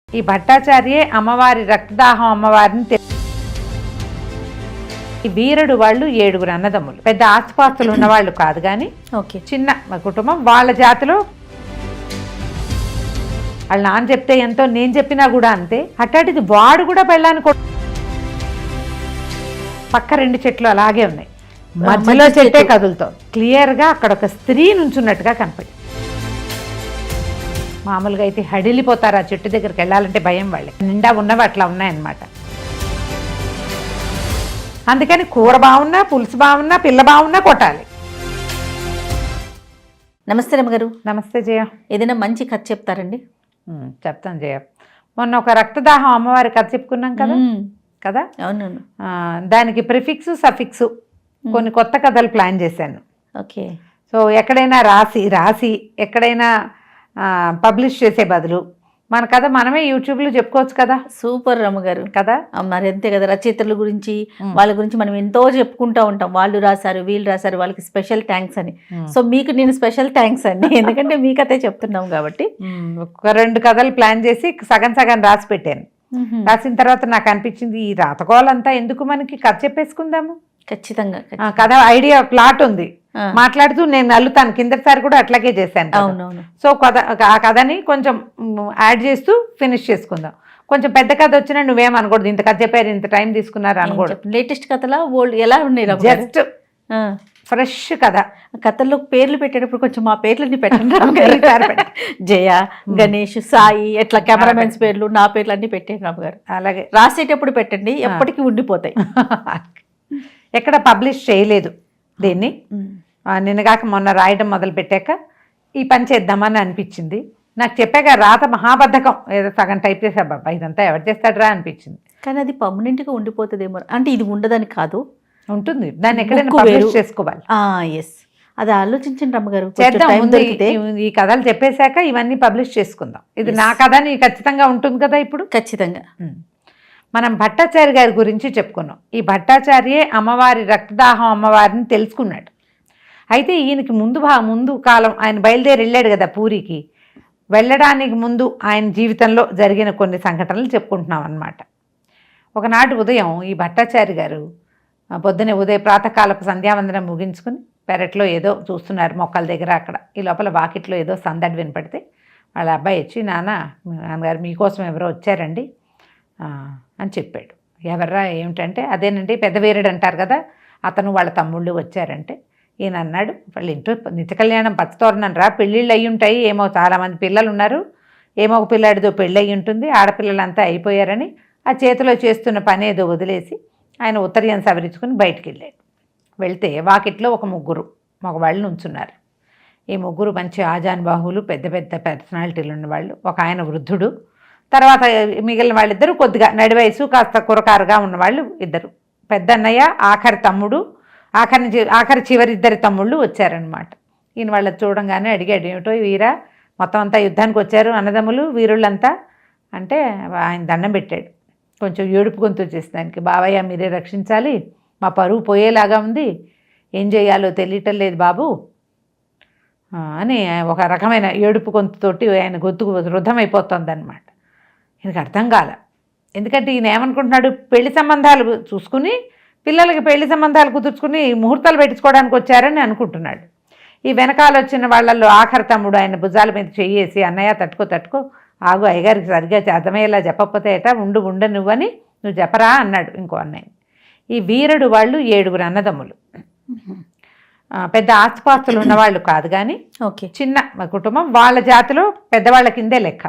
ఈ భట్టాచార్యే అమ్మవారి రక్తదాహం అమ్మవారిని ఈ వీరుడు వాళ్ళు 7 అన్నదమ్ములు. పెద్ద ఆస్తిపాస్తులు ఉన్నవాళ్ళు కాదు కానీ చిన్న కుటుంబం. వాళ్ళ జాతిలో వాళ్ళ నాన్న చెప్తే ఎంతో, నేను చెప్పినా కూడా అంతే. అట్లాంటిది వాడు కూడా పెళ్ళాన్ని పక్క 2 చెట్లు అలాగే ఉన్నాయి, మధ్యలో చెట్టే కదులుతాం. క్లియర్గా అక్కడ ఒక స్త్రీ నుంచున్నట్టుగా కనపడి. మామూలుగా అయితే హడిలిపోతారు ఆ చెట్టు దగ్గరికి వెళ్ళాలంటే భయం. వాళ్ళే నిండా ఉన్నవి అట్లా ఉన్నాయన్నమాట. అందుకని కూర బాగున్నా, పులుసు బాగున్నా, పిల్ల బాగున్నా కొట్టాలి. నమస్తే రమ్మగారు. నమస్తే జయ. ఏదైనా మంచి కథ చెప్తారండి? చెప్తాను జయ. మొన్న ఒక రక్తదాహం అమ్మవారి కథ చెప్పుకున్నాం కదా కదా. అవును. దానికి ప్రిఫిక్స్ సఫిక్స్ కొన్ని కొత్త కథలు ప్లాన్ చేశాను. ఓకే. సో ఎక్కడైనా రాసి ఎక్కడైనా పబ్లిష్ చేసే బదులు మన కథ మనమే యూట్యూబ్లో చెప్పుకోవచ్చు కదా. సూపర్ రమ్మగారు కదా. మరి అంతే కదా, రచయితల గురించి వాళ్ళ గురించి మనం ఎంతో చెప్పుకుంటూ ఉంటాం. వాళ్ళు రాశారు, వీళ్ళు రాశారు, వాళ్ళకి స్పెషల్ థ్యాంక్స్ అని. సో మీకు నేను స్పెషల్ థ్యాంక్స్ అండి, ఎందుకంటే మీ కథే చెప్తున్నాం కాబట్టి. ఒక 2 కథలు ప్లాన్ చేసి సగం రాసి పెట్టాను. రాసిన తర్వాత నాకు అనిపించింది ఈ రాతకోవాలంతా ఎందుకు, మనకి కథ చెప్పేసుకుందాము. ఖచ్చితంగా కథ ఐడియా ప్లాట్ ఉంది, మాట్లాడుతూ నేను అల్లుతాను. కిందసారి కూడా అట్లాగే చేశాను. అవునవును. సో ఆ కథని కొంచెం యాడ్ చేస్తూ ఫినిష్ చేసుకుందాం. కొంచెం పెద్ద కథ వచ్చినా నువ్వేమనకూడదు, ఇంత కథ చెప్పారు, ఇంత టైం తీసుకున్నారు అనకూడదు. లేటెస్ట్ కథలా ఓల్డ్ ఎలా ఉన్నాయి? జస్ట్ ఫ్రెష్ కథ. కథల్లో పేర్లు పెట్టేటప్పుడు కొంచెం మా పేర్లన్నీ పెట్టండి. జయ, గణేష్, సాయి, ఎట్లా కెమెరామెన్స్ పేర్లు, నా పేర్లు అన్నీ పెట్టండి రాము గారు. అలాగే రాసేటప్పుడు పెట్టండి, ఎప్పటికీ ఉండిపోతాయి. ఎక్కడ పబ్లిష్ చేయలేదు దీన్ని. నిన్నగాక మొన్న రాయడం మొదలు పెట్టాక ఈ పని చేద్దామని అనిపించింది. నాకు చెప్పాక రాత మహాబద్ధకం, ఏదో సగం టైప్ చేసా, బాబా ఇదంతా ఎవరు చేస్తాడరా అనిపించింది. కానీ అది పర్మనెంట్గా ఉండిపోతుందేమో. అంటే ఇది ఉండదని కాదు, ఉంటుంది. దాన్ని ఎక్కడైనా పబ్లిష్ చేసుకోవాలి. ఎస్, అది ఆలోచించండి రమ్మగారు. ఈ కథలు చెప్పేశాక ఇవన్నీ పబ్లిష్ చేసుకుందాం. ఇది నా కథ నీ ఖచ్చితంగా ఉంటుంది కదా. ఇప్పుడు ఖచ్చితంగా మనం భట్టాచార్య గారి గురించి చెప్పుకున్నాం. ఈ భట్టాచార్యే అమ్మవారి రక్తదాహం అమ్మవారిని తెలుసుకున్నాడు. అయితే ఈయనకి ముందు కాలం ఆయన బయలుదేరి వెళ్ళాడు కదా పూరికి. వెళ్ళడానికి ముందు ఆయన జీవితంలో జరిగిన కొన్ని సంఘటనలు చెప్పుకుంటున్నాం అన్నమాట. ఒకనాటి ఉదయం ఈ భట్టాచార్య గారు పొద్దునే ప్రాతకాలపు సంధ్యావందనం ముగించుకుని పెరట్లో ఏదో చూస్తున్నారు మొక్కల దగ్గర. అక్కడ ఈ లోపల వాకిట్లో ఏదో సందడి వినపడితే వాళ్ళ అబ్బాయి వచ్చి, నాన్నగారు మీకోసం ఎవరో వచ్చారండి అని చెప్పాడు. ఎవర్రా ఏమిటంటే, అదేనండి పెద్ద వీరుడు అంటారు కదా, అతను వాళ్ళ తమ్ముళ్ళు వచ్చారంటే. ఈయన అన్నాడు, వాళ్ళ ఇంట్లో నిత్య కళ్యాణం పచ్చతోరణం రా, పెళ్ళిళ్ళు అయ్యి ఉంటాయి, ఏమో చాలామంది పిల్లలు ఉన్నారు, ఏమో ఒక పిల్లాడితో పెళ్ళి అయ్యి ఉంటుంది, ఆడపిల్లలంతా అయిపోయారని ఆ చేతిలో చేస్తున్న పని ఏదో వదిలేసి ఆయన ఉత్తరీయం సవరించుకుని బయటికి వెళ్ళాడు. వెళ్తే వాకిట్లో ఒక 3 మగవాళ్ళు నుంచున్నారు. ఈ 3 మంచి ఆజానుబాహువులు, పెద్ద పెద్ద పర్సనాలిటీలు ఉన్నవాళ్ళు. ఒక ఆయన వృద్ధుడు, తర్వాత మిగిలిన వాళ్ళిద్దరూ కొద్దిగా నడివయసు కాస్త కురకారుగా ఉన్నవాళ్ళు 2. పెద్దన్నయ్య, ఆఖరి తమ్ముడు, ఆఖరి చివరి 2 తమ్ముళ్ళు వచ్చారనమాట. ఈయన వాళ్ళ చూడంగానే అడిగాడు, ఏమిటో వీరా మొత్తం అంతా యుద్ధానికి వచ్చారు అన్నదమ్ములు వీరుళ్ళంతా అంటే ఆయన దండం పెట్టాడు. కొంచెం ఏడుపు గొంతు వచ్చేసరికి, బావయ్య మీరే రక్షించాలి, మా పరువు పోయేలాగా ఉంది, ఏం చేయాలో తెలియటం లేదు బాబు అని ఒక రకమైన ఏడుపు గొంతుతోటి ఆయన గొంతుకు రుద్ధమైపోతుంది అనమాట. ఈయనకు అర్థం కాల. ఎందుకంటే ఈయన ఏమనుకుంటున్నాడు, పెళ్లి సంబంధాలు చూసుకుని పిల్లలకి పెళ్లి సంబంధాలు కుదుర్చుకుని ముహూర్తాలు పెట్టించుకోవడానికి వచ్చారని అనుకుంటున్నాడు. ఈ వెనకాల వచ్చిన వాళ్ళల్లో ఆఖరి తమ్ముడు ఆయన భుజాల మీద చెయ్యేసి, అన్నయ్య తట్టుకో ఆగు, అయ్యగారికి సరిగ్గా అర్థమయ్యేలా చెప్పకపోతే ఏట, ఉండు నువ్వని నువ్వు చెప్పరా అన్నాడు ఇంకో అన్నయ్య. ఈ వీరుడు వాళ్ళు 7 అన్నదమ్ములు. పెద్ద ఆస్తిపాస్తులు ఉన్నవాళ్ళు కాదు కానీ చిన్న కుటుంబం. వాళ్ళ జాతిలో పెద్దవాళ్ళ కిందే లెక్క.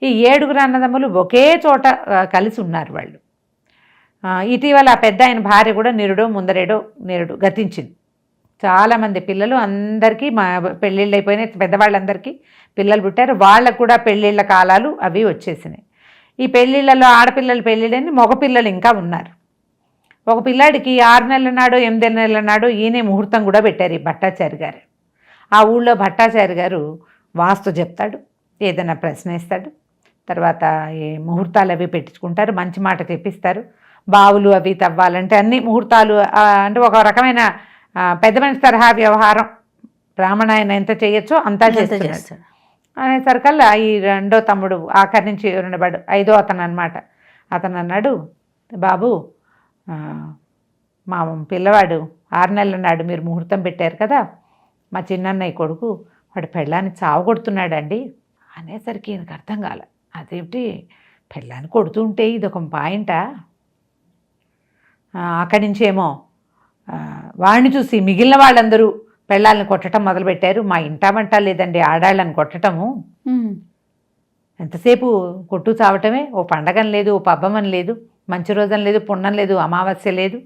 ఈ 7 అన్నదమ్ములు ఒకే చోట కలిసి ఉన్నారు వాళ్ళు. ఇటీవల ఆ పెద్ద ఆయన భార్య కూడా నిరుడు గతించింది. చాలామంది పిల్లలు, అందరికీ మా పెళ్ళిళ్ళు అయిపోయినాయి, పెద్దవాళ్ళందరికీ పిల్లలు పుట్టారు. వాళ్ళకు కూడా పెళ్ళిళ్ళ కాలాలు అవి వచ్చేసినాయి. ఈ పెళ్ళిళ్ళలో ఆడపిల్లల పెళ్ళిళ్ళని మగపిల్లలు ఇంకా ఉన్నారు. ఒక పిల్లాడికి 6 నెలల నాడు 8 నెలల నాడు ఈయనే ముహూర్తం కూడా పెట్టారు ఈ భట్టాచార్య గారు. ఆ ఊళ్ళో భట్టాచార్య గారు వాస్తు చెప్తాడు, ఏదైనా ప్రశ్న ఇస్తాడు, తర్వాత ఈ ముహూర్తాలు అవి పెట్టించుకుంటారు, మంచి మాట చెప్పిస్తారు. బావులు అవి తవ్వాలంటే అన్ని ముహూర్తాలు, అంటే ఒక రకమైన పెద్ద మనిషి తరహా వ్యవహారం. బ్రాహ్మణ ఆయన ఎంత చేయొచ్చో అంతా చేస్తాడు. అనేసరికల్లా ఈ రెండో తమ్ముడు ఆఖరి నుంచి రెండబడు ఐదో అతను అనమాట, అతను అన్నాడు, బాబు మా పిల్లవాడు 6 నెలల నాడు మీరు ముహూర్తం పెట్టారు కదా, మా చిన్నన్నయ్య కొడుకు వాడు పెళ్ళాన్ని చావగొడుతున్నాడండి అనేసరికి ఈయనకు అర్థం కాల. అదేమిటి పెళ్ళాన్ని కొడుతుంటే ఇది ఒక పాయింటా? అక్కడి నుంచేమో వాడిని చూసి మిగిలిన వాళ్ళందరూ పెళ్ళాలను కొట్టడం మొదలుపెట్టారు. మా ఇంటామంటా లేదండి ఆడాళ్ళని కొట్టటము, ఎంతసేపు కొట్టు చావటమే, ఓ పండగని లేదు, ఓ పబ్బమని లేదు, మంచి రోజని లేదు, పుణ్యం లేదు, అమావాస్య లేదు,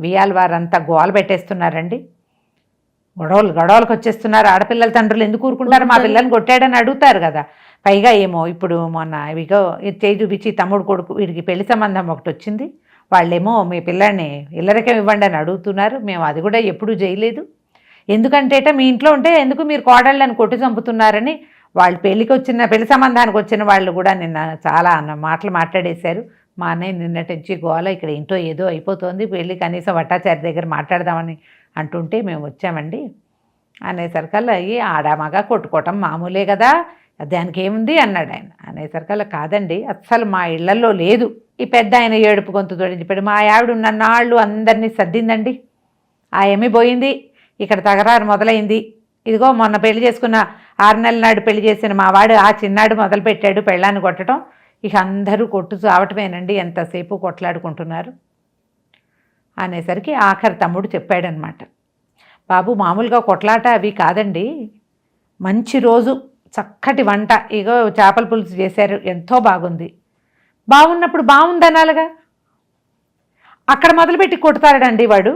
వియాలు వారంతా గోల పెట్టేస్తున్నారండి, గొడవలకు వచ్చేస్తున్నారు. ఆడపిల్లల తండ్రులు ఎందుకు ఊరుకుంటారు? మా పిల్లల్ని కొట్టాడని అడుగుతారు కదా. పైగా ఏమో ఇప్పుడు మొన్న ఇవిగో చేయి చూపించి తమ్ముడు కొడుకు వీడికి పెళ్లి సంబంధం ఒకటి వచ్చింది, వాళ్ళేమో మీ పిల్లాడిని ఇల్లరికం ఇవ్వండి అని అడుగుతున్నారు. మేము అది కూడా ఎప్పుడూ చేయలేదు, ఎందుకంటేట మీ ఇంట్లో ఉంటే ఎందుకు మీరు కోడళ్ళని కొట్టి చంపుతున్నారని వాళ్ళు పెళ్లి సంబంధానికి వచ్చిన వాళ్ళు కూడా నిన్న చాలా మాటలు మాట్లాడేశారు. మా అన్నయ్య నిన్నటి నుంచి గోల, ఇక్కడ ఇంట్లో ఏదో అయిపోతుంది, పెళ్ళి కనీసం వట్టాచారి దగ్గర మాట్లాడదామని అంటుంటే మేము వచ్చామండి అనేసరికల్లా అయ్యి ఆడామగా కొట్టుకోవటం మామూలే కదా, దానికి ఏముంది అన్నాడు ఆయన. అనేసరికల్లా కాదండి అస్సలు మా ఇళ్లలో లేదు. ఈ పెద్ద ఆయన ఏడుపు గొంతు తోడించిపోయాడు. మా ఆవిడ ఉన్నన్నాళ్ళు అందరినీ సర్దిందండి, ఆ ఏమి పోయింది, ఇక్కడ తగరారు మొదలైంది, ఇదిగో మొన్న పెళ్లి చేసుకున్న 6 నెలల నాడు పెళ్లి చేసిన మా వాడు ఆ చిన్నాడు మొదలుపెట్టాడు పెళ్ళాన్ని కొట్టడం, ఇక అందరూ కొట్టు చావటమేనండి, ఎంతసేపు కొట్లాడుకుంటున్నారు అనేసరికి ఆఖరి తమ్ముడు చెప్పాడనమాట, బాబు మామూలుగా కొట్లాట అవి కాదండి, మంచి రోజు చక్కటి వంట, ఇగో చేపల పులుసు చేశారు ఎంతో బాగుంది, బాగున్నప్పుడు బాగుందనాలుగా, అక్కడ మొదలుపెట్టి కొడతాడండి వాడు,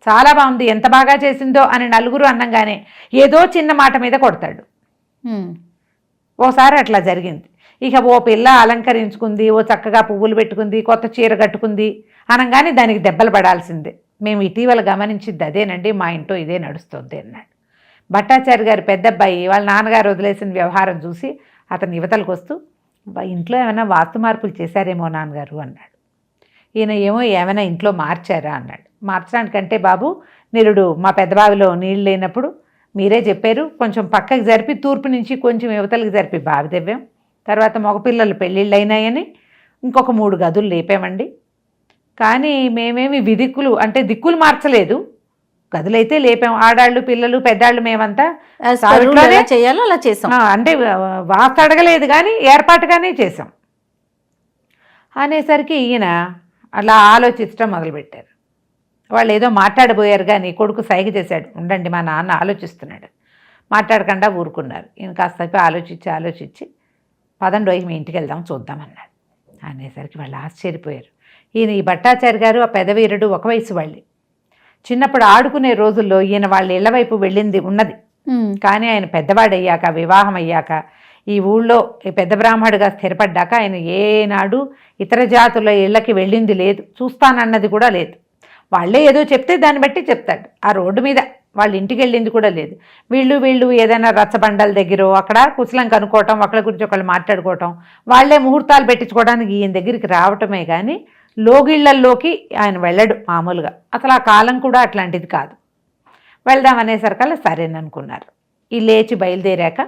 చాలా బాగుంది ఎంత బాగా చేసిందో అని నలుగురు అన్నంగానే ఏదో చిన్న మాట మీద కొడతాడు. ఓసారి అట్లా జరిగింది. ఇక ఓ పిల్ల అలంకరించుకుంది, ఓ చక్కగా పువ్వులు పెట్టుకుంది, కొత్త చీర కట్టుకుంది అనగానే దానికి దెబ్బలు పడాల్సిందే. మేము ఇటీవల గమనించింది అదేనండి, మా ఇంట్లో ఇదే నడుస్తుంది అన్నాడు. భట్టాచారి గారు పెద్దబ్బాయి వాళ్ళ నాన్నగారు వదిలేసిన వ్యవహారం చూసి అతను యువతలకు వస్తూ, ఇంట్లో ఏమైనా వాస్తు మార్పులు చేశారేమో నాన్నగారు అన్నాడు. ఈయన ఏమైనా ఇంట్లో మార్చారా అన్నాడు. మార్చడానికంటే బాబు నిరుడు మా పెద్దబావిలో నీళ్ళు లేనప్పుడు మీరే చెప్పారు, కొంచెం పక్కకి జరిపి తూర్పు నుంచి కొంచెం యువతలకు జరిపి బావి తెవ్వాం, తర్వాత మగపిల్లలు పెళ్ళిళ్ళు అయినాయని ఇంకొక 3 గదులు లేపామండి, కానీ మేమేమి దిక్కులు మార్చలేదు, గదులైతే లేపాం, ఆడాళ్ళు పిల్లలు పెద్దాళ్ళు మేమంతా చేయాలో అలా చేసాం, అంటే వాస్తు అడగలేదు కానీ ఏర్పాటుగానే చేసాం అనేసరికి ఈయన అలా ఆలోచించడం మొదలుపెట్టారు. వాళ్ళు ఏదో మాట్లాడబోయారు కానీ కొడుకు సైగ చేశాడు, ఉండండి మా నాన్న ఆలోచిస్తున్నాడు, మాట్లాడకుండా ఊరుకున్నారు. ఈయన కాసేపు ఆలోచించి పదండోయి మీ ఇంటికి వెళ్దాం చూద్దామన్నాడు. అనేసరికి వాళ్ళు ఆశ్చర్యపోయారు. ఈయన ఈ భట్టాచారి గారు ఆ పెదవీరుడు ఒక వయసు వాళ్ళే, చిన్నప్పుడు ఆడుకునే రోజుల్లో ఈయన వాళ్ళ ఇళ్ల వైపు వెళ్ళింది ఉన్నది, కానీ ఆయన పెద్దవాడయ్యాక వివాహం అయ్యాక ఈ ఊళ్ళో పెద్ద బ్రాహ్మడుగా స్థిరపడ్డాక ఆయన ఏనాడు ఇతర జాతుల ఇళ్ళకి వెళ్ళింది లేదు, చూస్తానన్నది కూడా లేదు. వాళ్ళే ఏదో చెప్తే దాన్ని బట్టి చెప్తాడు, ఆ రోడ్డు మీద వాళ్ళ ఇంటికి వెళ్ళింది కూడా లేదు. వీళ్ళు ఏదైనా రచ్చబండల దగ్గర అక్కడ కుశలం కనుక్కోవటం, ఒకళ్ళ గురించి ఒకళ్ళు మాట్లాడుకోవటం, వాళ్ళే ముహూర్తాలు పెట్టించుకోవడానికి ఈయన దగ్గరికి రావటమే కానీ లోగిళ్లల్లోకి ఆయన వెళ్ళడు మామూలుగా. అసలు ఆ కాలం కూడా అట్లాంటిది కాదు. వెళ్దాం అనేసరికల్లా సరేననుకున్నారు. ఈ లేచి బయలుదేరాక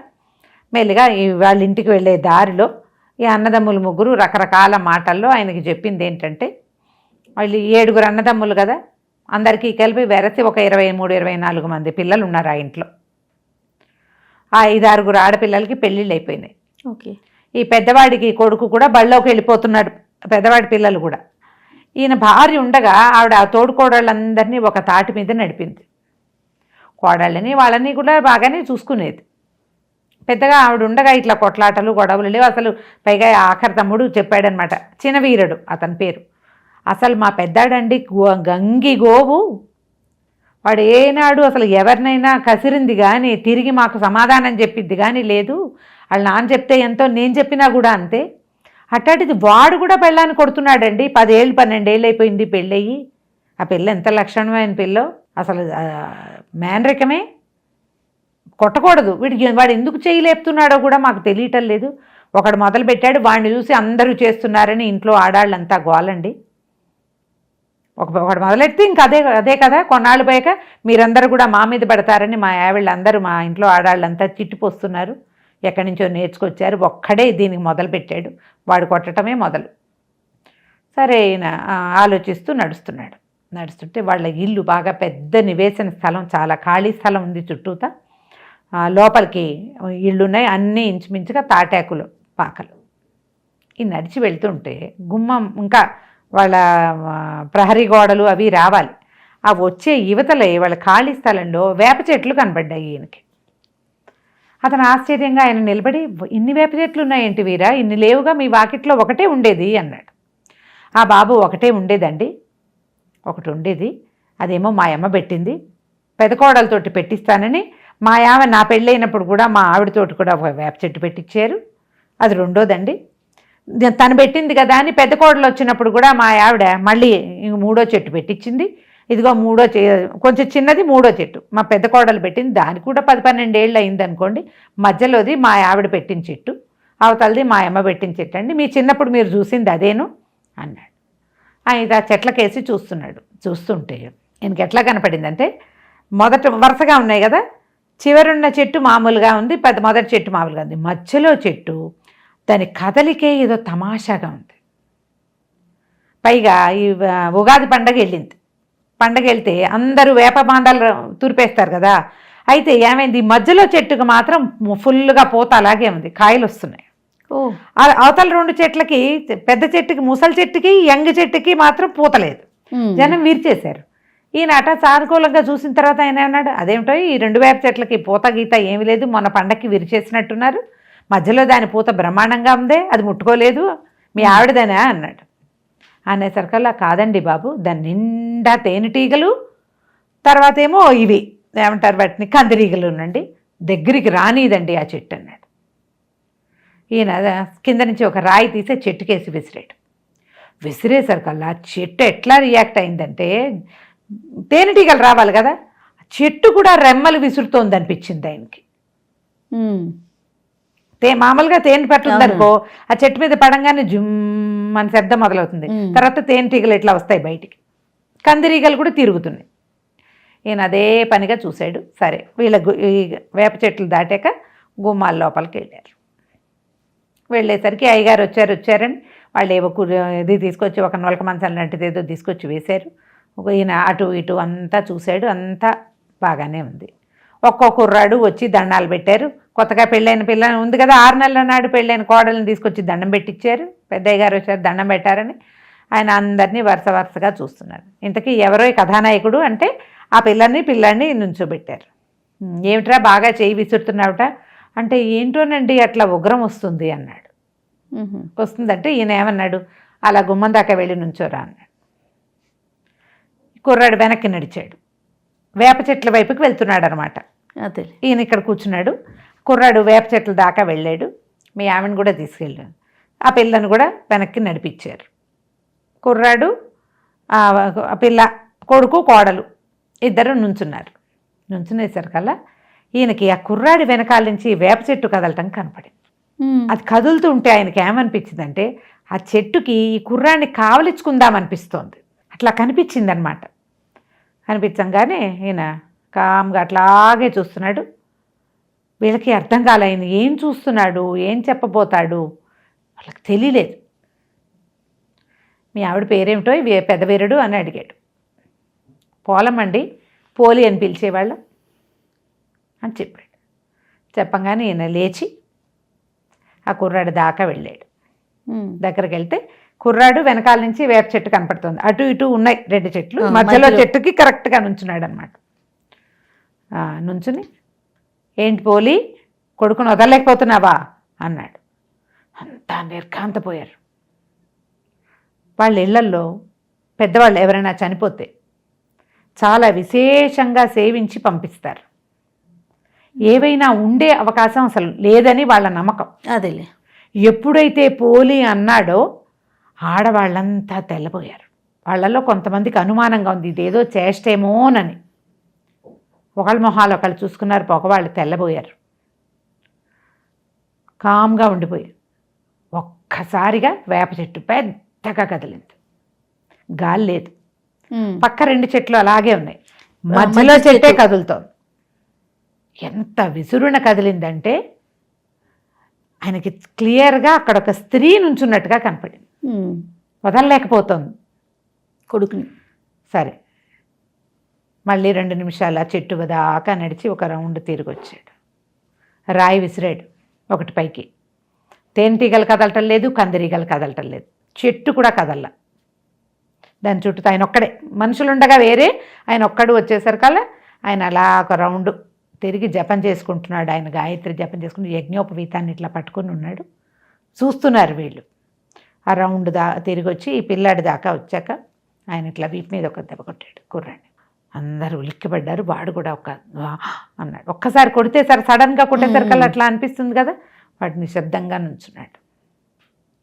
మెల్లిగా వాళ్ళ ఇంటికి వెళ్ళే దారిలో ఈ అన్నదమ్ములు 3 రకరకాల మాటల్లో ఆయనకి చెప్పింది ఏంటంటే, వాళ్ళు 7 అన్నదమ్ములు కదా, అందరికీ కలిపి వెరసి ఒక 23-24 మంది పిల్లలు ఉన్నారు ఆ ఇంట్లో. ఆ 5-6 ఆడపిల్లలకి పెళ్ళిళ్ళు అయిపోయినాయి. ఓకే. ఈ పెద్దవాడికి కొడుకు కూడా బళ్ళోకి వెళ్ళిపోతున్నాడు, పెద్దవాడి పిల్లలు కూడా. ఈయన భార్య ఉండగా ఆవిడ ఆ తోడుకోడళ్ళందరినీ ఒక తాటి మీద నడిపింది. కోడళ్ళని వాళ్ళని కూడా బాగానే చూసుకునేది. పెద్దగా ఆవిడ ఉండగా ఇట్లా కొట్లాటలు గొడవలు లేవు అసలు. పైగా ఆఖరి తమ్ముడు చెప్పాడనమాట, చినవీరుడు అతని పేరు, అసలు మా పెద్దాడండి గంగి గోవు, వాడు ఏనాడు అసలు ఎవరినైనా కసిరింది కానీ తిరిగి మాకు సమాధానం చెప్పిద్ది కానీ లేదు, వాళ్ళ నాన్న చెప్తే ఎంతో నేను చెప్పినా కూడా అంతే. అట్లాంటిది వాడు కూడా పెళ్ళాన్ని కొడుతున్నాడండి, 10-12 ఏళ్ళు అయిపోయింది పెళ్ళయ్యి. ఆ పిల్ల ఎంత లక్షణమైన పిల్లో, అసలు మేనరికమే, కొట్టకూడదు. వాడు ఎందుకు చేయలేపుతున్నాడో కూడా మాకు తెలియటం లేదు. ఒకడు మొదలు పెట్టాడు, వాడిని చూసి అందరూ చేస్తున్నారని ఇంట్లో ఆడాళ్ళంతా గోలండి ఒకటి మొదలెడితే ఇంక అదే అదే కదా. కొన్నాళ్ళు పోయాక మీరందరూ కూడా మా మీద పడతారని మా ఆవిళ్ళందరూ, మా ఇంట్లో ఆడాళ్ళంతా తిట్టిపోస్తున్నారు, ఎక్కడి నుంచో నేర్చుకొచ్చారు, ఒక్కడే దీనికి మొదలు పెట్టాడు, వాడు కొట్టడమే మొదలు. సరే ఈయన ఆలోచిస్తూ నడుస్తుంటే వాళ్ళ ఇల్లు బాగా పెద్ద నివేశన స్థలం, చాలా ఖాళీ స్థలం ఉంది చుట్టూతా. లోపలికి ఇళ్ళున్నాయి, అన్నీ ఇంచుమించుగా తాటాకులు పాకలు. ఈ నడిచి వెళ్తుంటే గుమ్మం ఇంకా వాళ్ళ ప్రహరీ గోడలు అవి రావాలి. ఆ వచ్చే యువతలే వాళ్ళ ఖాళీ స్థలంలో వేప చెట్లు కనబడ్డాయి ఈయనకి. అతను ఆశ్చర్యంగా ఆయన నిలబడి, ఇన్ని వేప చెట్లు ఉన్నాయేంటి వీరా, ఇన్ని లేవుగా, మీ వాకిట్లో ఒకటే ఉండేది అన్నాడు. ఆ బాబు, ఒకటే ఉండేదండి, ఒకటి ఉండేది, అదేమో మా అమ్మ పెట్టింది, పెదకోడలతోటి పెట్టిస్తానని మా ఆమె నా పెళ్ళైనప్పుడు కూడా మా ఆవిడతోటి కూడా ఒక వేప చెట్టు పెట్టించారు, అది రెండోదండి. తను పెట్టింది కదా అని పెద్ద కోడలు వచ్చినప్పుడు కూడా మా ఆవిడ మళ్ళీ మూడో చెట్టు పెట్టించింది, ఇదిగో కొంచెం చిన్నది మూడో చెట్టు మా పెద్ద కోడలు పెట్టింది, దానికి కూడా 10-12 ఏళ్ళు అయింది అనుకోండి. మధ్యలోది మా ఆవిడ పెట్టిన చెట్టు, అవతలది మా అమ్మ పెట్టిన చెట్టు అండి, మీ చిన్నప్పుడు మీరు చూసింది అదేను అన్నాడు. ఆయన చెట్లకేసి చూస్తుంటే ఈయనకి ఎట్లా కనపడిందంటే, మొదట వరుసగా ఉన్నాయి కదా, చివరున్న చెట్టు మామూలుగా ఉంది, మొదటి చెట్టు మామూలుగా ఉంది, మధ్యలో చెట్టు దాని కదలికే ఏదో తమాషాగా ఉంది. పైగా ఈ ఉగాది పండగ వెళ్తే అందరూ వేప బాండాలు తురిపేస్తారు కదా, అయితే ఏమైంది, మధ్యలో చెట్టుకు మాత్రం ఫుల్గా పూత అలాగే ఉంది, కాయలు వస్తున్నాయి. అవతల 2 చెట్లకి, పెద్ద చెట్టుకి, ముసలి చెట్టుకి, యంగ్ చెట్టుకి మాత్రం పూత లేదు. జనం విరిచేశారు. ఈయన అట సానుకూలంగా చూసిన తర్వాత ఆయన ఏమన్నాడు, అదేమిటో ఈ 2 వేప చెట్లకి పూత గీత ఏమి లేదు, మొన్న పండక్కి విరిచేసినట్టున్నారు, మధ్యలో దాని పూత బ్రహ్మాండంగా ఉందే, అది ముట్టుకోలేదు, మీ ఆవిడదనే అన్నాడు. అనేసరికల్లా, కాదండి బాబు, దాని నిండా తేనెటీగలు, తర్వాత ఏమో ఇవి ఏమంటారు వాటిని, కందిరీగలు ఉండండి, దగ్గరికి రానిదండి ఆ చెట్టు అన్నాడు. ఈయన కింద నుంచి ఒక రాయి తీసి చెట్టుకేసి విసిరేసరికల్లా చెట్టు ఎట్లా రియాక్ట్ అయిందంటే, తేనెటీగలు రావాలి కదా, చెట్టు కూడా రెమ్మలు విసురుతోంది అనిపించింది ఆయనకి. మామూలుగా తేనె పట్టుందనుకో, ఆ చెట్టు మీద పడంగానే జుమ్ అని శబ్దం మొదలవుతుంది, తర్వాత తేనెటీగలు ఇట్లా వస్తాయి బయటికి, కందిరీగలు కూడా తిరుగుతున్నాయి. ఈయన అదే పనిగా చూశాడు. సరే, వీళ్ళ వేప చెట్లు దాటాక గుమ్మాల లోపలికి వెళ్ళేసరికి అయ్యగారు వచ్చారని వాళ్ళు ఏవో ఇది తీసుకొచ్చి, ఒక నొలక మంచం లాంటిది ఏదో తీసుకొచ్చి వేశారు. ఈయన అటు ఇటు అంతా చూశాడు, అంతా బాగానే ఉంది. ఒక్కో కుర్రాడు వచ్చి దండాలు పెట్టారు. కొత్తగా పెళ్ళైన పిల్ల ఉంది కదా, 6 నెలల నాడు పెళ్ళైన కోడల్ని తీసుకొచ్చి దండం పెట్టించారు. పెద్దయ్య గారు వచ్చారు, దండం పెట్టారని ఆయన అందరినీ వరుసగా చూస్తున్నారు. ఇంతకీ ఎవరో కథానాయకుడు అంటే ఆ పిల్లాన్ని నుంచోబెట్టారు. ఏమిట్రా బాగా చేయి విసురుతున్నావుట అంటే, ఏంటోనండి అట్లా ఉగ్రం వస్తుంది అన్నాడు. వస్తుందంటే ఈయన ఏమన్నాడు, అలా గుమ్మం దాకా వెళ్ళి నుంచోరా అన్నాడు. కుర్రాడు వెనక్కి నడిచాడు, వేప చెట్ల వైపుకి వెళ్తున్నాడు అనమాట. అదే ఈయన ఇక్కడ కూర్చున్నాడు. కుర్రాడు వేప చెట్ల దాకా వెళ్ళాడు. మీ ఆమెను కూడా తీసుకెళ్ళాడు. ఆ పిల్లను కూడా వెనక్కి నడిపించారు. కుర్రాడు, ఆ పిల్ల, కొడుకు, కోడలు ఇద్దరు నుంచునేసరికల్లా ఈయనకి ఆ కుర్రాడి వెనకాల నుంచి వేప చెట్టు కదలటం కనపడింది. అది కదులుతూ ఉంటే ఆయనకి ఏమనిపించిందంటే, ఆ చెట్టుకి ఈ కుర్రాడిని కావలించుకుందామనిపిస్తోంది. అట్లా కనిపించింది అనమాట. కనిపించంగానే ఈయన కామ్గా అట్లాగే చూస్తున్నాడు. వీళ్ళకి అర్థం కాలే, ఆయన ఏం చూస్తున్నాడు, ఏం చెప్పబోతాడు, వాళ్ళకి తెలియలేదు. మీ ఆవిడ పేరేమిటో పెద్ద వీరుడు అని అడిగాడు. పోలమండి, పోలి అని పిలిచేవాళ్ళం అని చెప్పాడు. చెప్పంగానే ఈయన లేచి ఆ కుర్రాడు దాకా వెళ్ళాడు. దగ్గరికి వెళ్తే కుర్రాడు వెనకాల నుంచి వేప చెట్టు కనపడుతుంది. అటు ఇటు ఉన్నాయి 2 చెట్లు, మధ్యలో చెట్టుకి కరెక్ట్గా నుంచున్నాడు అనమాట. నుంచుని, ఏంటి పోలి, కొడుకును వదలలేకపోతున్నావా అన్నాడు. అంతా నిర్ఘాంతపోయారు. వాళ్ళ ఇళ్లల్లో పెద్దవాళ్ళు ఎవరైనా చనిపోతే చాలా విశేషంగా సేవించి పంపిస్తారు. ఏవైనా ఉండే అవకాశం అసలు లేదని వాళ్ళ నమ్మకం. అదేలే, ఎప్పుడైతే పోలి అన్నాడో ఆడవాళ్ళంతా తెల్లబోయారు. వాళ్ళల్లో కొంతమందికి అనుమానంగా ఉంది, ఇదేదో చేష్టేమోనని. ఒకళ్ళ మొహాలు ఒకళ్ళు చూసుకున్నారు, ఒకవాళ్ళు తెల్లబోయారు, కామ్గా ఉండిపోయారు. ఒక్కసారిగా వేప చెట్టు పెద్దగా కదిలింది. గాలి లేదు, పక్క 2 చెట్లు అలాగే ఉన్నాయి, మధ్యలో చెట్టే కదులుతోంది. ఎంత విసురున కదిలిందంటే ఆయనకి క్లియర్గా అక్కడ ఒక స్త్రీ నుంచున్నట్టుగా కనపడింది. వదలలేకపోతుంది కొడుకుని. సరే మళ్ళీ 2 నిమిషాలు ఆ చెట్టు దాకా నడిచి ఒక రౌండ్ తిరిగి వచ్చాడు. రాయి విసిరాడు ఒకటి పైకి. తేనెటీగలు కదలటం లేదు, కందిరీగలు కదలటం లేదు, చెట్టు కూడా కదల్లా. దాని చుట్టూ ఆయన ఒక్కడే, మనుషులుండగా వేరే, ఆయన ఒక్కడు వచ్చేసరికల్లా ఆయన అలా ఒక రౌండ్ తిరిగి జపం చేసుకుంటున్నాడు. ఆయన గాయత్రి జపం చేసుకుని యజ్ఞోపవీతాన్ని ఇట్లా పట్టుకుని ఉన్నాడు. చూస్తున్నారు వీళ్ళు. ఆ రౌండ్ తిరిగి వచ్చి ఈ పిల్లాడి దాకా వచ్చాక ఆయన ఇట్లా వీపు మీద ఒక దెబ్బ కొట్టాడు కుర్రాడిని. అందరూ ఉలిక్కిపడ్డారు. వాడు కూడా అన్నాడు. ఒక్కసారి కొడితే సరే సడన్గా కొట్టేసరికల్లా అట్లా అనిపిస్తుంది కదా, వాడు నిశ్శబ్దంగా నుంచున్నాడు.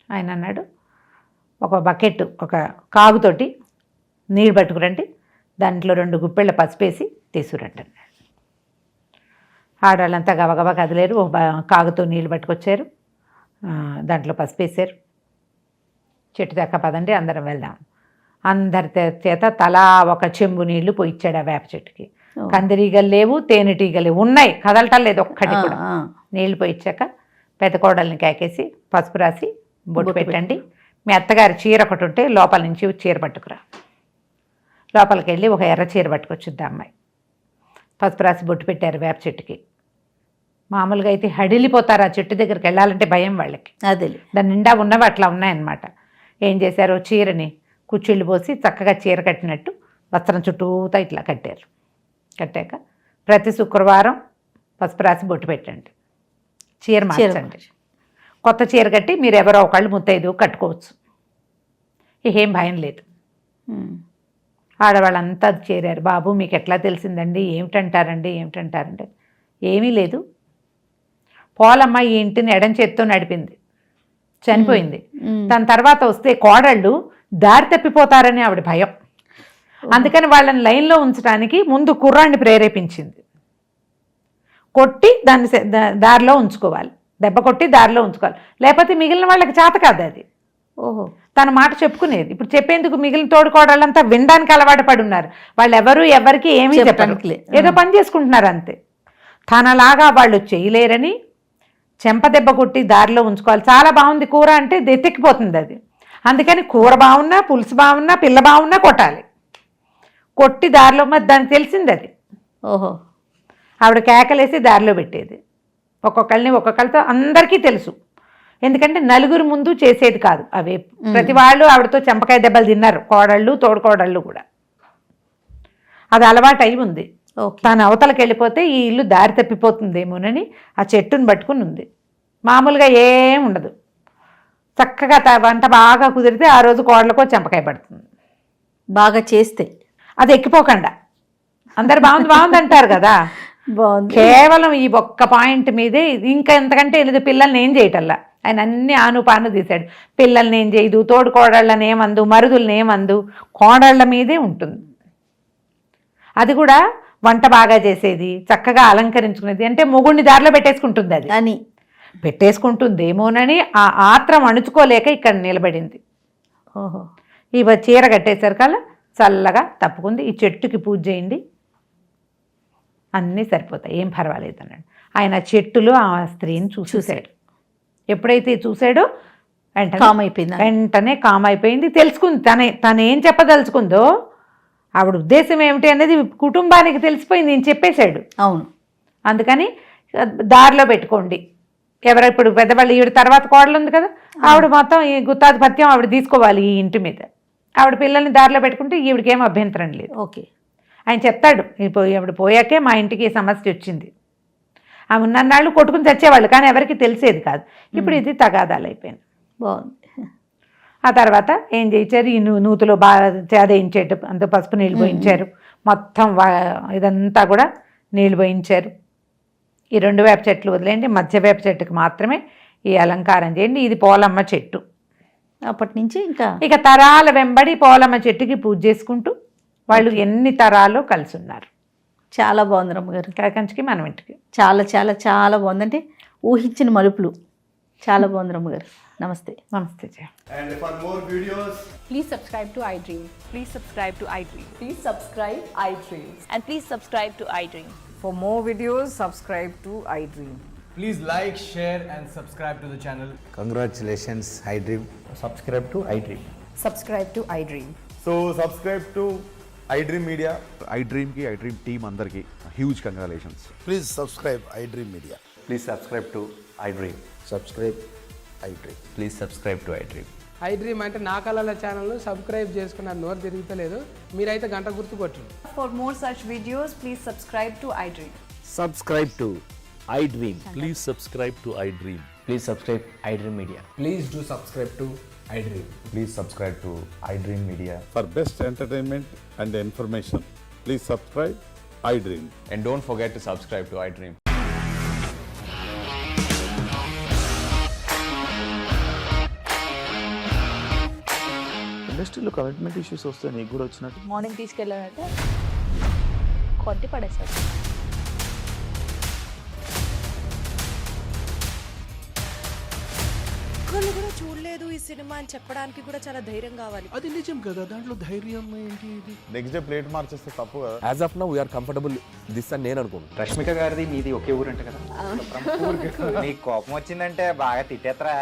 ఆయన అన్నాడు, ఒక బకెట్ ఒక కాగుతోటి నీళ్ళు పట్టుకురండి, దాంట్లో 2 గుప్పెళ్ళ పసుపేసి తీసుకురండి అన్నాడు. ఆడవాళ్ళంతా గబగబా కదిలేరు. ఒక కాగుతో నీళ్ళు పట్టుకొచ్చారు, దాంట్లో పసుపేసారు. చెట్టు దాకా పదండి అందరం వెళ్దాం. అందరి చేత తలా ఒక చెంబు నీళ్లు పోయిచ్చాడు ఆ వేప చెట్టుకి. కందిరీగలు లేవు, తేనెటీగలు ఉన్నాయి, కదలటం లేదు ఒక్కటి కూడా. నీళ్లు పోయిచ్చాక పెద్ద కోడల్ని కేకేసి పసుపు రాసి బొట్టు పెట్టండి, మీ అత్తగారి చీర ఒకటి ఉంటే లోపల నుంచి చీర పట్టుకురా. లోపలికి వెళ్ళి ఒక ఎర్ర చీర పట్టుకొచ్చుద్ది అమ్మాయి. పసుపు రాసి బొట్టు పెట్టారు వేప చెట్టుకి. మామూలుగా అయితే హడిలిపోతారు, ఆ చెట్టు దగ్గరికి వెళ్ళాలంటే భయం వాళ్ళకి. అదే దాని నిండా ఉన్నవి అట్లా ఉన్నాయన్నమాట. ఏం చేశారు, చీరని కుచ్చిళ్ళు పోసి చక్కగా చీర కట్టినట్టు వస్త్రం చుట్టూతా ఇట్లా కట్టారు. కట్టాక ప్రతి శుక్రవారం పసుపు రాసి బొట్టు పెట్టండి, చీర మార్చండి. కొత్త చీర కట్టి మీరు ఎవరో ఒకళ్ళు ముత్తైదు కట్టుకోవచ్చు, ఏం భయం లేదు. ఆడవాళ్ళంతా చేరారు. బాబు మీకు ఎట్లా తెలిసిందండి, ఏమిటంటారంటే ఏమీ లేదు, పోలమ్మ ఈ ఇంటిని ఎడం చేత్తో నడిపింది, చనిపోయింది. దాని తర్వాత వస్తే కోడళ్ళు దారి తప్పిపోతారని ఆవిడ భయం. అందుకని వాళ్ళని లైన్లో ఉంచడానికి ముందు కుర్రాన్ని ప్రేరేపించింది. కొట్టి దాన్ని దారిలో ఉంచుకోవాలి, దెబ్బ కొట్టి దారిలో ఉంచుకోవాలి, లేకపోతే మిగిలిన వాళ్ళకి చేత కాదు అది. ఓహో, తన మాట చెప్పుకునేది. ఇప్పుడు చెప్పేందుకు మిగిలిన తోడుకోవడాలంతా వినడానికి అలవాటు పడి ఉన్నారు. వాళ్ళు ఎవరికి ఏమీ చెప్పడానికి, ఏదో పని చేసుకుంటున్నారు అంతే. తనలాగా వాళ్ళు చేయలేరని చెంపదెబ్బ కొట్టి దారిలో ఉంచుకోవాలి. చాలా బాగుంది కూర అంటే దెత్తెక్కిపోతుంది అది. అందుకని కూర బాగున్నా, పులుసు బాగున్నా, పిల్ల బాగున్నా కొట్టాలి. కొట్టి దారిలో మరి దానికి తెలిసింది అది. ఓహో, ఆవిడ కేకలేసి దారిలో పెట్టేది. ఒక్కొక్కరితో అందరికీ తెలుసు. ఎందుకంటే నలుగురు ముందు చేసేది కాదు అవే. ప్రతి వాళ్ళు ఆవిడతో చెంపకాయ దెబ్బలు తిన్నారు, కోడళ్ళు తోడుకోడళ్ళు కూడా. అది అలవాటు అయి ఉంది. తను అవతలకి వెళ్ళిపోతే ఈ ఇల్లు దారి తప్పిపోతుందేమోనని ఆ చెట్టును పట్టుకుని ఉంది. మామూలుగా ఏం ఉండదు, చక్కగా వంట బాగా కుదిరితే ఆ రోజు కోడలకో చెంపకాయ పడుతుంది. బాగా చేస్తే అది ఎక్కిపోకుండా అందరు బాగుంది అంటారు కదా. కేవలం ఈ ఒక్క పాయింట్ మీదే, ఇంకా ఎంతకంటే లేదు. పిల్లల్ని ఏం చేయటల్లా, ఆయన అన్ని ఆనుపాను తీశాడు. పిల్లల్ని ఏం చేయదు, తోడుకోడళ్ళని ఏమందు, మరుదుల్ని ఏమందు, కోడళ్ళ మీదే ఉంటుంది. అది కూడా వంట బాగా చేసేది, చక్కగా అలంకరించుకునేది. అంటే మొగుడిని దారిలో పెట్టేసుకుంటుంది అది అని పెట్టేసుకుంటుందేమోనని ఆ ఆత్రం అణుచుకోలేక ఇక్కడ నిలబడింది. ఓహో, ఈ చీర కట్టేసరికల్లా చల్లగా తప్పుకుంది. ఈ చెట్టుకి పూజ చేయండి, అన్నీ సరిపోతాయి, ఏం పర్వాలేదు అన్నాడు. ఆయన చెట్టులో ఆ స్త్రీని చూసాడు. ఎప్పుడైతే చూసాడో వెంటనే కామ్ అయిపోయింది. తెలుసుకుంది తనేం చెప్పదలుచుకుందో, ఆవిడ ఉద్దేశం ఏమిటి అనేది కుటుంబానికి తెలిసిపోయింది. నేను చెప్పేశాడు. అవును, అందుకని దారిలో పెట్టుకోండి. ఇప్పుడు పెద్దవాళ్ళు ఈవిడ తర్వాత కోడలు ఉంది కదా, ఆవిడ మొత్తం ఈ గుత్తాధిపత్యం ఆవిడ తీసుకోవాలి ఈ ఇంటి మీద. ఆవిడ పిల్లల్ని దారిలో పెట్టుకుంటే ఈవిడికి ఏం అభ్యంతరం లేదు. ఓకే, ఆయన చెప్తాడు. ఆవిడ పోయాకే మా ఇంటికి సమస్య వచ్చింది. ఆమె ఉన్నన్నాళ్ళు కొట్టుకుని చచ్చేవాళ్ళు, కానీ ఎవరికి తెలిసేది కాదు. ఇప్పుడు ఇది తగాదాలు అయిపోయింది. బాగుంది. ఆ తర్వాత ఏం చేయించారు, ఈ నూతులో బాగా చేదేయించేట అంత పసుపు నీళ్ళు పోయించారు. మొత్తం ఇదంతా కూడా నీళ్ళు పోయించారు. ఈ 2 వేప చెట్లు వదిలేయండి, మధ్య వేప చెట్టుకి మాత్రమే ఈ అలంకారం చేయండి. ఇది పోలమ్మ చెట్టు. అప్పటి నుంచి ఇక తరాల వెంబడి పోలమ్మ చెట్టుకి పూజ చేసుకుంటూ వాళ్ళు ఎన్ని తరాలు కలిసి ఉన్నారు. చాలా బాగుంది రమ్మగారు. కాకంచికి మనం ఇంటికి చాలా చాలా చాలా బాగుంది. అంటే ఊహించిన మలుపులు చాలా బాగుంది రమ్మగారు. నమస్తే. నమస్తే జయ. And for more videos, Please subscribe to iDream. Please subscribe to iDream. Please subscribe iDream. And please subscribe to iDream. For more videos, subscribe to iDream. please like, share and subscribe to the channel. Congratulations, iDream. subscribe to iDream. Subscribe to iDream. So subscribe to iDream Media. iDream ki iDream team andarki huge congratulations. Please subscribe iDream Media. Please subscribe to iDream. Subscribe iDream. Please subscribe to iDream. iDream అంటే నా కళల ఛానల్ను subscribe చేసుకున్న నోరు తిరుగుతలేదు, మీరైతే గంట గుర్తు కొట్టండి. For more such videos, please subscribe to iDream. Subscribe to iDream. Please subscribe to iDream. Please subscribe iDream Media. Please do subscribe to iDream. Please subscribe to iDream Media. For best entertainment and information, please subscribe iDream. And don't forget to subscribe to iDream. ఇండస్ట్రీలో commitment issues వస్తే నీకు కూడా వచ్చినట్టు morning తీసుకెళ్ళాలంటే కొట్టి పడేసాడు. ఒక్కళ్ళు కూడా చూడలేదు ఈ సినిమా అని చెప్పడానికి కూడా చాలా ధైర్యం కావాలి. అది నిజం కదా, దాంట్లో ధైర్యం ఏంటి ఇది? నెక్స్ట్ డే ప్లేట్ మార్చేస్తే తప్పు కదా. As of now we are comfortable this అని నేను అనుకుంటున్నాను. రష్మిక గారిది మీది ఒకే ఊరంట కదా? నీకు కోపం వచ్చిందంటే బాగా తిట్టేత్తరా?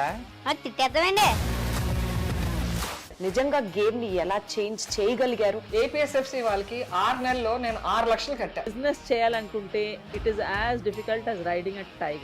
తిట్టేద్దామండి. నిజంగా గేమ్ ని ఎలా చేంజ్ చేయగలిగారు? ఏపీఎస్ఎఫ్సి వాళ్ళకి 6 నెలల్లో నేను 6 లక్షలు కట్టా. బిజినెస్ చేయాలనుకుంటే it is as difficult as riding a tiger.